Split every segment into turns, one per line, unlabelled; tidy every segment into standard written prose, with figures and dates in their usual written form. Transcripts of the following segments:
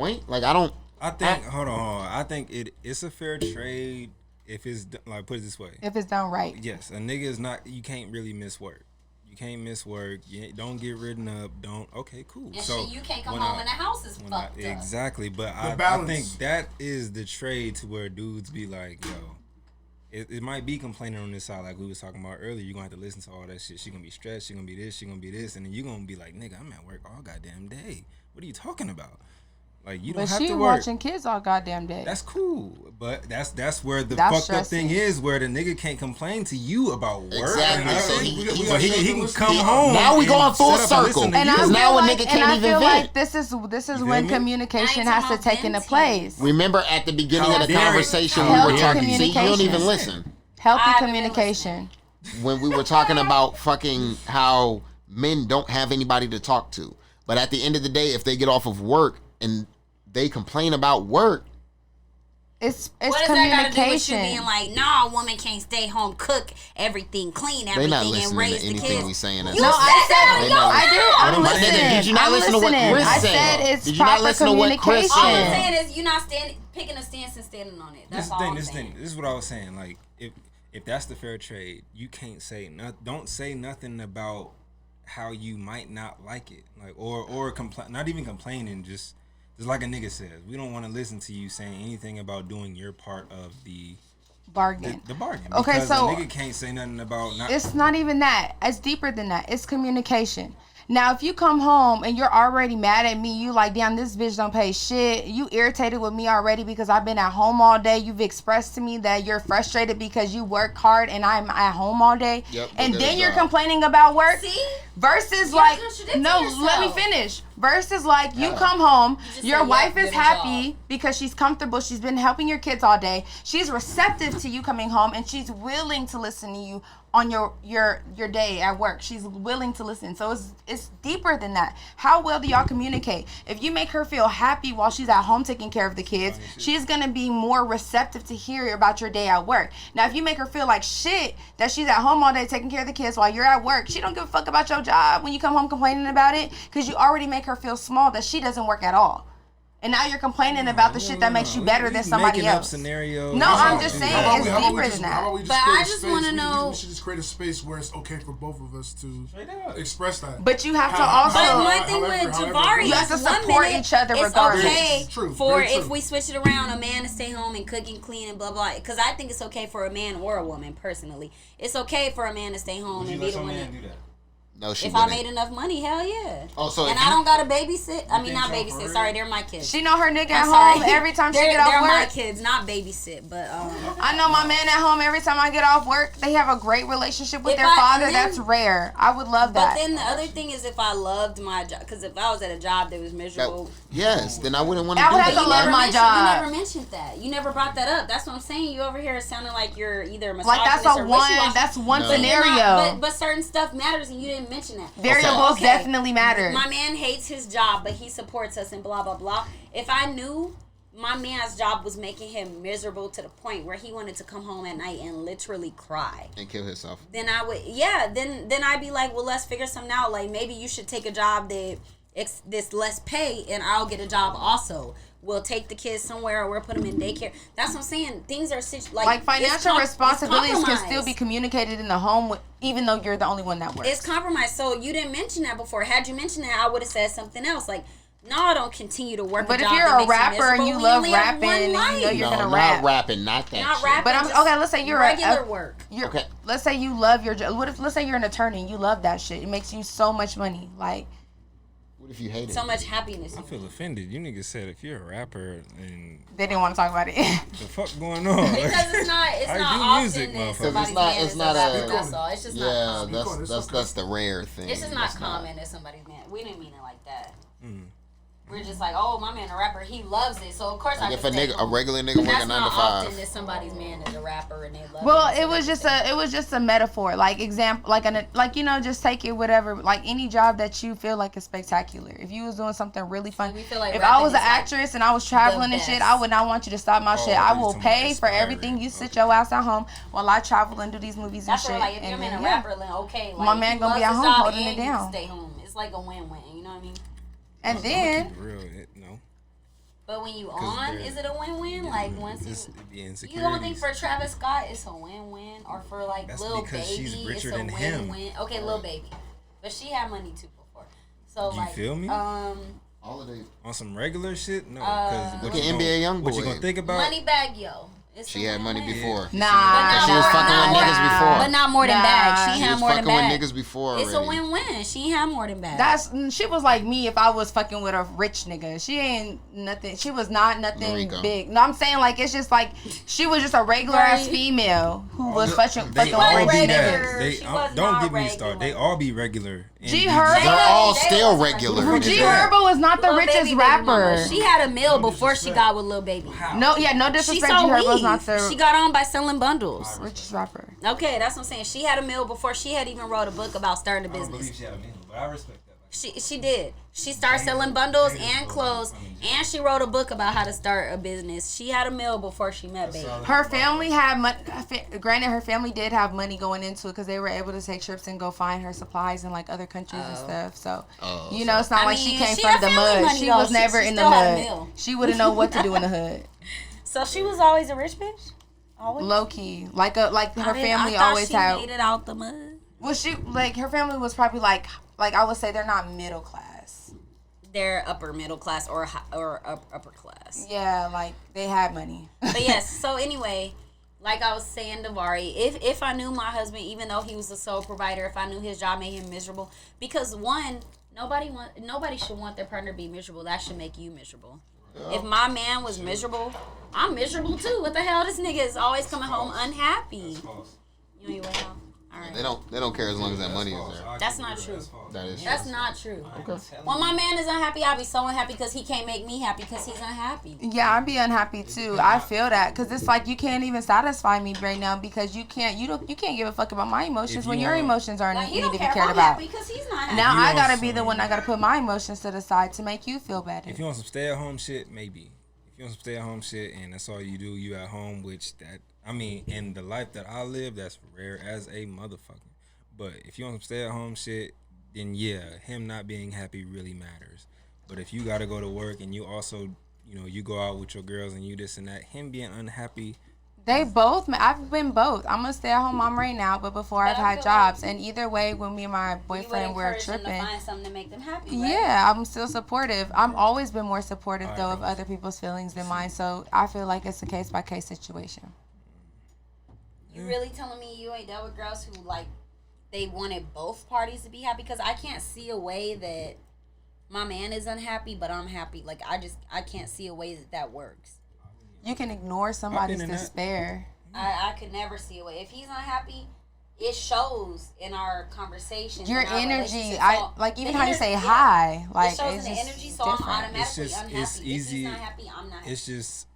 point. Like I don't.
I think. Hold on. I think it's a fair trade if it's like put it this way.
If it's done right.
Yes, a nigga is not. You can't really miss work. You can't miss work. You don't get ridden up. Don't. Okay, cool.
And
so
shit, you can't come home and the house is fucked up.
Exactly, but I think that is the trade to where dudes be like, yo. It might be complaining on this side, like we was talking about earlier. You're gonna have to listen to all that shit. She gonna be stressed. She gonna be this. She gonna be this, and then you gonna be like, nigga, I'm at work all goddamn day. What are you talking about? Like you don't have to work. But
she watching kids all goddamn day.
That's cool, but that's where the fucked up thing is, where the nigga can't complain to you about work.
Exactly.
So he can come home.
Now we going full circle.
And I feel like this is when communication has to take into place.
Remember at the beginning of the conversation we were talking. See, you don't even listen.
Healthy communication.
When we were talking about fucking how men don't have anybody to talk to, but at the end of the day, if they get off of work and they complain about work,
it's
what does
communication.
That got to do with you being like, no, a woman can't stay home, cook everything, clean everything, and raise the kids?
Anything we saying.
You no, I
said I'm listening.
Did you not listen to what Chris said?
I said it's
did you not listen to what Chris said?
All I'm saying is you're not picking a stance and standing on it. That's all I'm saying.
This is what I was saying. Like if that's the fair trade, you can't say don't say nothing about how you might not like it, like or complain. Not even complaining, just like a nigga says, we don't want to listen to you saying anything about doing your part of the
bargain.
The bargain.
Okay,
because
so
a nigga can't say nothing about.
It's not even that. It's deeper than that. It's communication. Now, if you come home and you're already mad at me, you like, damn, this bitch don't pay shit. You irritated with me already because I've been at home all day. You've expressed to me that you're frustrated because you work hard and I'm at home all day.
Yep,
and then you're complaining about work.
See?
Versus
you're
like, no,
yourself.
let me finish. Versus like, you come home, your wife is happy because she's comfortable. She's been helping your kids all day. She's receptive to you coming home and she's willing to listen to you on your day at work. She's willing to listen. So it's deeper than that. How well do y'all communicate? If you make her feel happy while she's at home taking care of the kids, she's gonna be more receptive to hear about your day at work. Now if you make her feel like shit that she's at home all day taking care of the kids while you're at work, she don't give a fuck about your job when you come home complaining about it, because you already make her feel small that she doesn't work at all. And now you're complaining about the shit that makes you better than somebody else.
Scenarios.
No, I'm just saying it's deeper than that.
But I just want to know.
We should just create a space where it's okay for both of us to express that.
But you have to also.
But one thing with Javari,
you have to support each other regardless.
It's okay for if we switch it around, a man to stay home and cook and clean and blah blah. Because I think it's okay for a man or a woman personally. It's okay for a man to stay home and be the one that.
No, she
if
wouldn't.
I made enough money, hell yeah.
Oh, so
and I don't gotta babysit. I mean, not babysit. Sorry, they're my kids.
She know her nigga at home every time she get off work.
They're my kids, not babysit. But
I know my man at home every time I get off work. They have a great relationship with their father. That's rare. I would love that.
But then the other thing is if I loved my job, because if I was at a job that was miserable.
Yes, then I wouldn't want to do
that. I would
that.
have to love my job.
You never mentioned that. You never brought that up. That's what I'm saying. You over here sounding like you're either misogynist
like that's one scenario.
But certain stuff matters, and you didn't mention that.
Variables definitely matter.
My man hates his job, but he supports us and blah blah blah. If I knew my man's job was making him miserable to the point where he wanted to come home at night and literally cry
and kill himself,
then I would, then I'd be like, well, let's figure something out. Like maybe you should take a job that this less pay, and I'll get a job also. We'll take the kids somewhere, or we'll put them in daycare. That's what I'm saying. Things are like
financial responsibilities can still be communicated in the home, even though you're the only one that works.
It's compromise. So you didn't mention that before. Had you mentioned that, I would have said something else. Like, no, I don't continue to work.
But if you're a rapper and you love rapping and you know you're gonna rap,
not rapping, not that.
Not
shit.
rapping.
But okay. Let's say you're
regular work.
Okay.
Let's say you love your job. Let's say you're an attorney and you love that shit. It makes you so much money. Like.
What if you hate it?
So much happiness.
I feel offended. You niggas said if you're a rapper and
they didn't want to talk about it.
The fuck going on?
Because it's not often
music,
that somebody's man is a rapper. That's all. It's just not common.
That's the rare thing.
It's just not common that somebody's man. We didn't mean it like that. We're just like, oh, my man a rapper, he loves it. So of course
like
I
if
can
a regular nigga working 9 to 5. That's not
often that somebody's man is a rapper and they love it.
Well, it was just a metaphor, like example, like you know, just take it whatever, like any job that you feel like is spectacular. If you was doing something really fun,
like
if I was an actress and I was traveling and shit, I would not want you to stop my shit. I will pay for everything. You sit your ass at home while I travel and do these movies and shit.
Like if your man a rapper, then okay, like
my man gonna be at home holding it down.
Stay home. It's like a win-win. You know what I mean?
And then.
But when you on, is it a win-win? Like once you don't think for Travis Scott it's a win-win, or for like Lil Baby it's a win-win? Okay, Lil Baby, but she had money too before. So
you feel me?
All of they
on some regular shit. No,
look at NBA YoungBoy.
What you gonna think about?
Moneybag Yo.
She had money before.
Nah,
she was fucking with niggas before.
But not more than bag. She had more than bag.
She was fucking with niggas before.
It's a win-win. She had more than bag.
She was like me if I was fucking with a rich nigga. She ain't nothing. She was not nothing big. No, I'm saying like it's just like she was just a regular ass female who was fucking with rich niggas.
Don't get me started. They all be regular.
G Herbo,
they're all still regular.
G Herbo was not the richest rapper.
She had a meal before she got with Lil Baby.
No disrespect. G Herbo's not the.
She got on by selling bundles.
Richest rapper.
Okay, that's what I'm saying. She had a meal before she had even wrote a book about starting a business.
I don't believe she had a meal, but I respect that.
She did. She started selling bundles and clothes, and she wrote a book about how to start a business. She had a meal before she met Baby.
Her family had money. Granted, her family did have money going into it because they were able to take trips and go find her supplies in like other countries and stuff. So, it's not like she came from the mud. She was never in the mud. She wouldn't know what to do in the hood.
So she was always a rich bitch. Always?
Low key, like her family always had.
She made it out the mud.
Well, her family was probably like I would say they're not middle class.
They're upper middle class or upper class.
Yeah, like they had money.
But yes, so anyway, like I was saying to Vari, if I knew my husband, even though he was the sole provider, if I knew his job made him miserable, because one, nobody should want their partner to be miserable. That should make you miserable. Yeah. If my man was miserable, I'm miserable too. What the hell? This nigga is always coming home unhappy. You know you way out? All right.
They don't care as long as that money is there.
That's not true.
That's
not true. Okay. When my man is unhappy, I'll be so unhappy because he can't make me happy because he's unhappy.
Yeah, I'd be unhappy too. I feel that because it's like you can't even satisfy me right now because you can't give a fuck about my emotions when your emotions are need to be cared about.
Because he's not happy.
Now I gotta be the one. I gotta put my emotions to the side to make you feel better.
If you want some stay-at-home shit, maybe. If you want some stay-at-home shit and that's all you do, you at home, in the life that I live, that's rare as a motherfucker. But if you want some stay-at-home shit, then yeah, him not being happy really matters. But if you gotta go to work and you also, you go out with your girls and you this and that, him being unhappy.
I've been both. I'm a stay-at-home mom right now, but before I've had jobs. And either way, when me and my boyfriend were tripping.
Them to find something to make them happy, right?
Yeah, I'm still supportive. I've always been more supportive, though, of other people's feelings than mine. So I feel like it's a case-by-case situation.
You really telling me you ain't dealt with girls who, they wanted both parties to be happy? Because I can't see a way that my man is unhappy, but I'm happy. I can't see a way that works.
You can ignore somebody's despair.
I could never see a way. If he's unhappy, it shows in our conversations.
Your energy, even how you say hi.
It shows in the energy, so I'm automatically unhappy.
It's easy.
If he's not happy, I'm not happy.
It's just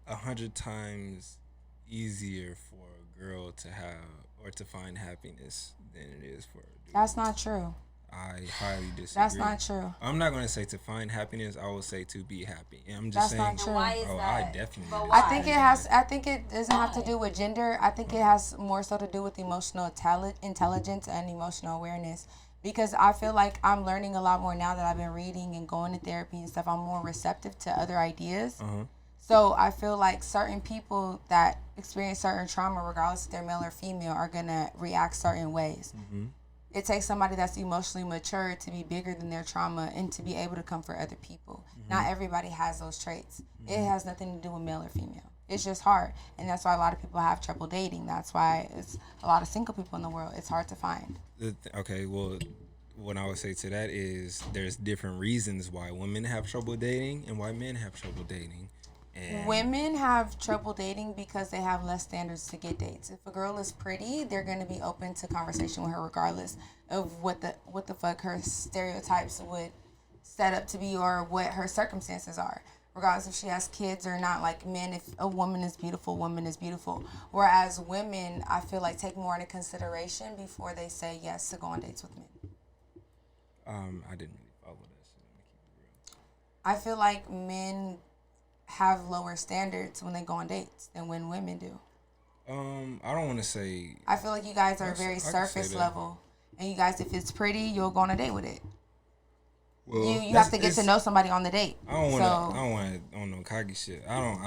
100 times easier for a girl to have or to find happiness than it is for a dude.
That's not true.
I highly disagree.
That's not true.
I'm not gonna say to find happiness. I will say to be happy. And I'm just
saying.
That's not true. Why is that?
I definitely.
But why?
I think it doesn't have to do with gender. I think it has more so to do with emotional intelligence and emotional awareness. Because I feel like I'm learning a lot more now that I've been reading and going to therapy and stuff. I'm more receptive to other ideas.
Uh-huh.
So I feel like certain people that experience certain trauma, regardless if they're male or female, are gonna react certain ways.
Mm-hmm.
It takes somebody that's emotionally mature to be bigger than their trauma and to be able to comfort other people. Mm-hmm. Not everybody has those traits. Mm-hmm. It has nothing to do with male or female. It's just hard. And that's why a lot of people have trouble dating. That's why it's a lot of single people in the world. It's hard to find.
Okay, well, what I would say to that is there's different reasons why women have trouble dating and why men have trouble dating. And
women have trouble dating because they have less standards to get dates. If a girl is pretty, they're going to be open to conversation with her regardless of what the fuck her stereotypes would set up to be or what her circumstances are. Regardless if she has kids or not. Like men, if a woman is beautiful. Whereas women, I feel like take more into consideration before they say yes to go on dates with men.
I didn't really follow that shit. I'm gonna keep it real.
I feel like men have lower standards when they go on dates than when women do.
I don't want to say.
I feel like you guys are very surface level, and you guys, if it's pretty, you'll go on a date with it. you have to get to know somebody on the date.
I don't want no cocky shit. I don't.